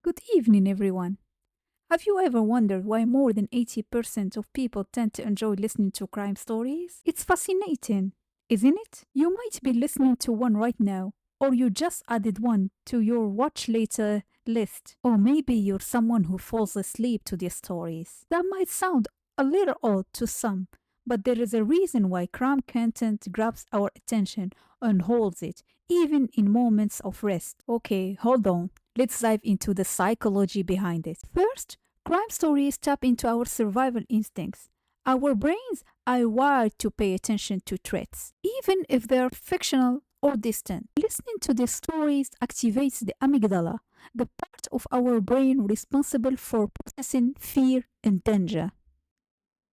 Good evening, everyone. Have you ever wondered why more than 80% of people tend to enjoy listening to crime stories? It's fascinating, isn't it? You might be listening to one right now, or you just added one to your watch later list, or maybe you're someone who falls asleep to these stories. That might sound a little odd to some, but there is a reason why crime content grabs our attention and holds it, even in moments of rest. Okay, hold on. Let's dive into the psychology behind it. First, crime stories tap into our survival instincts. Our brains are wired to pay attention to threats, even if they're fictional or distant. Listening to these stories activates the amygdala, the part of our brain responsible for processing fear and danger.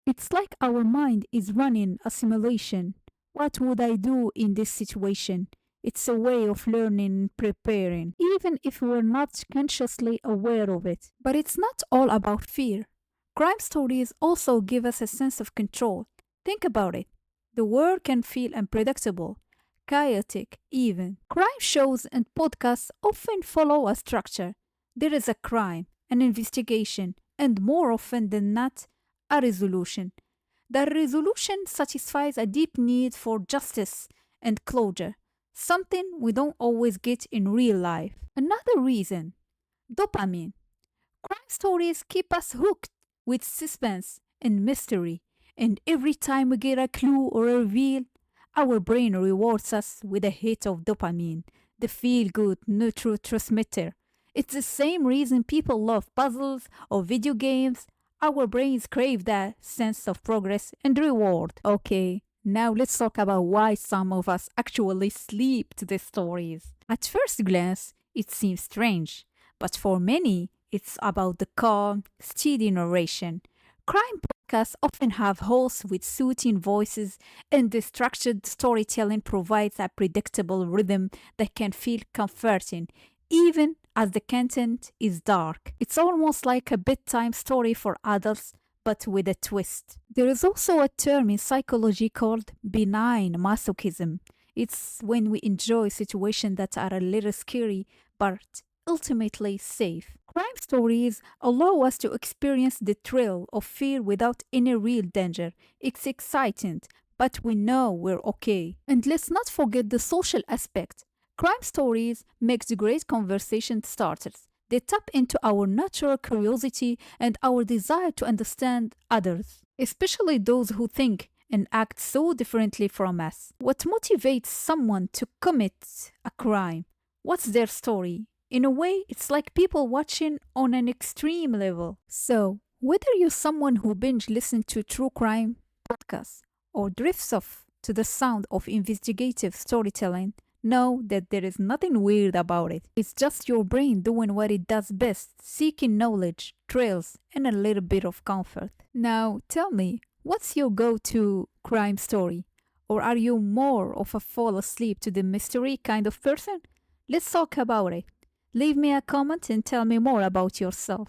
It's like our mind is running a simulation. What would I do in this situation? It's a way of learning and preparing, even if we're not consciously aware of it. But it's not all about fear. Crime stories also give us a sense of control. Think about it. The world can feel unpredictable, chaotic, even. Crime shows and podcasts often follow a structure. There is a crime, an investigation, and more often than not, a resolution. The resolution satisfies a deep need for justice and closure, something we don't always get in real life. Another reason dopamine. Crime stories keep us hooked with suspense and mystery, and every time we get a clue or a reveal, our brain rewards us with a hit of dopamine, the feel good neurotransmitter. It's the same reason people love puzzles or video games. Our brains crave that sense of progress and reward. Okay, now let's talk about why some of us actually sleep to the stories. At first glance, it seems strange, but for many, it's about the calm, steady narration. Crime podcasts often have hosts with soothing voices, and the structured storytelling provides a predictable rhythm that can feel comforting, even as the content is dark. It's almost like a bedtime story for adults, but with a twist. There is also a term in psychology called benign masochism. It's when we enjoy situations that are a little scary, but ultimately safe. Crime stories allow us to experience the thrill of fear without any real danger. It's exciting, but we know we're okay. And let's not forget the social aspect. Crime stories makes great conversation starters. They tap into our natural curiosity and our desire to understand others, especially those who think and act so differently from us. What motivates someone to commit a crime? What's their story? In a way, it's like people watching on an extreme level. So, whether you're someone who binge listens to true crime podcasts or drifts off to the sound of investigative storytelling, know that there is nothing weird about it. It's just your brain doing what it does best, seeking knowledge, thrills, and a little bit of comfort. Now, tell me, what's your go to crime story? Or are you more of a fall asleep to the mystery kind of person? Let's talk about it. Leave me a comment and tell me more about yourself.